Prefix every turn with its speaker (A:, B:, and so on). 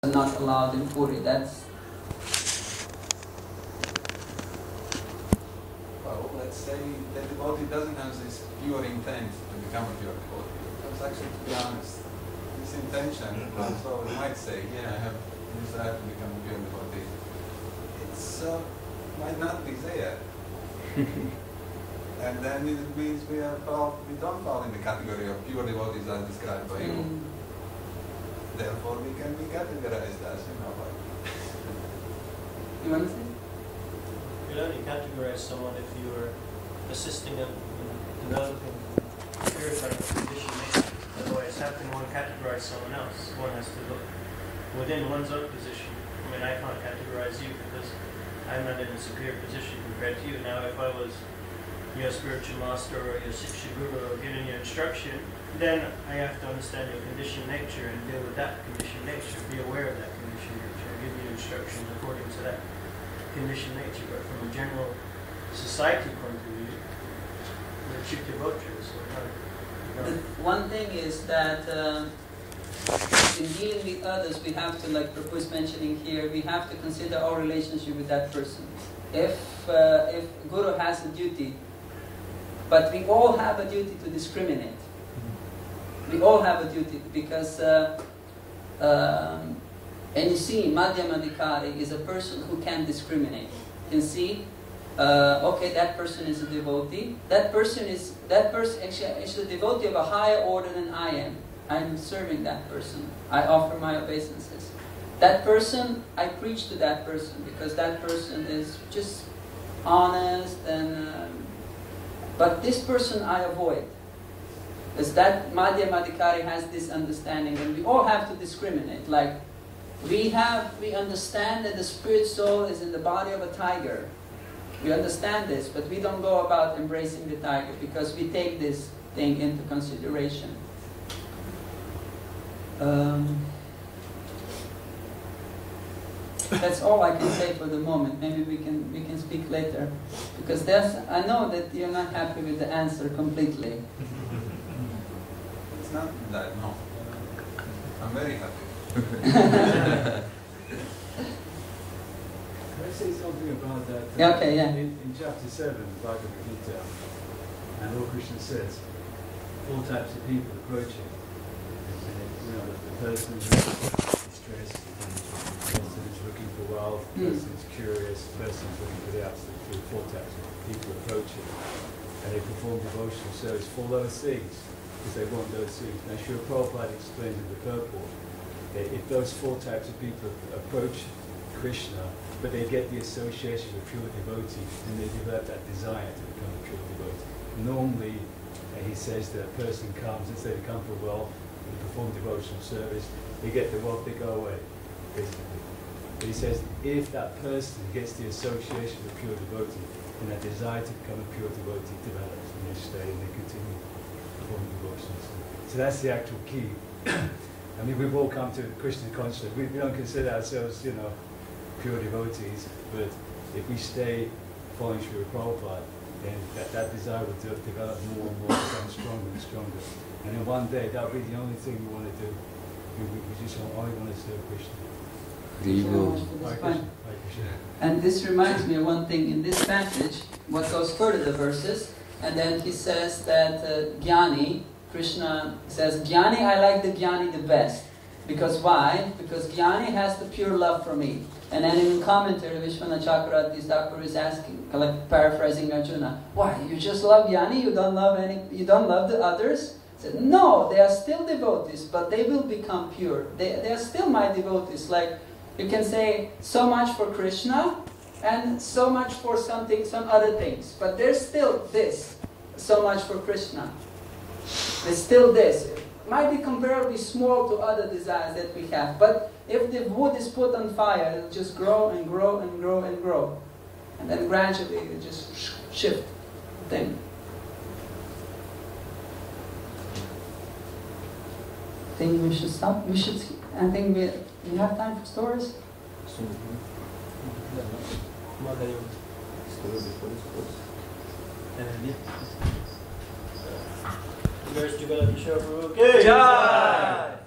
A: not allowed in Puri. That's
B: well, let's say the devotee doesn't have this pure intent to become a pure devotee. Because actually, to be honest, this intention, so we might say, yeah, I have desire to become a pure devotee. It's might not be there. And then it means we don't fall in the category of pure devotees as described by you. Therefore, we can be categorized as, like...
A: You want to say?
C: You'd only categorize someone if you were assisting them in developing purifying condition. Otherwise, how can one categorize someone else? One has to look within one's own position. I mean, I can't categorize you because I'm not in a superior position compared to you. Now, if I was your spiritual master or your Shiksha Guru or giving you instruction, then I have to understand your conditioned nature and deal with that conditioned nature, be aware of that conditioned nature, and give you instructions according to that conditioned nature. But from a general society point of view, we're Chikta Votras.
A: The one thing is that in dealing with others, we have to, like Prabhu is mentioning here, we have to consider our relationship with that person. If Guru has a duty, but we all have a duty to discriminate. We all have a duty because, and you see, Madhyamadikari is a person who can discriminate. You can see, okay, that person is a devotee. That person actually is a devotee of a higher order than I am. I'm serving that person. I offer my obeisances. That person, I preach to that person because that person is just honest and. But this person I avoid. Because that Madhyamadikari has this understanding, and we all have to discriminate. Like we understand that the spirit soul is in the body of a tiger. We understand this, but we don't go about embracing the tiger because we take this thing into consideration. That's all I can say for the moment. Maybe we can speak later, because I know that you're not happy with the answer completely.
B: It's not that, no. I'm very happy.
D: Can I say something about that?
A: Yeah, okay, yeah.
D: In chapter 7, Bhagavad Gita, and Lord Krishna says, 4 types of people approaching. The person who's distressed, the person who's looking for wealth, the person who's curious, the person who's looking for the absolute. 4 types of people approaching. And they perform devotional service for those things, because they want those things. Now, Srila Prabhupada explains in the purport that if those 4 types of people approach Krishna, but they get the association with pure devotee, then they develop that desire to become a pure devotee. Normally, he says that a person comes, and say they come for wealth, they perform devotional service, they get the wealth, they go away, basically. But he says, if that person gets the association with pure devotee, then that desire to become a pure devotee develops, and they stay and they continue performing devotional service. So that's the actual key. I mean, we've all come to Krishna consciousness. We don't consider ourselves, pure devotees, but if we stay following Srila Prabhupada, then that desire will develop more and more, become stronger and stronger. And then one day, that'll be the only thing we want to do. We just only want to serve Krishna.
A: And this reminds me of one thing in this passage, what goes further the verses, and then he says that Jnani, Krishna says, Jnani, I like the Jnani the best. Because why? Because Jnani has the pure love for me. And then in the commentary, Vishwanath Chakravarti Thakur is asking, like paraphrasing Arjuna, why? You just love Jnani? You don't love the others? He said, no, they are still devotees, but they will become pure. They are still my devotees. Like you can say so much for Krishna and so much for some other things. But there's still this, so much for Krishna. There's still this. Might be comparably small to other desires that we have, but if the wood is put on fire, it'll just grow and grow and grow and grow. And then gradually it just shift the thing. I think we should stop. I think we have time for stories.
C: Verse Jugalabhishek Prabhu.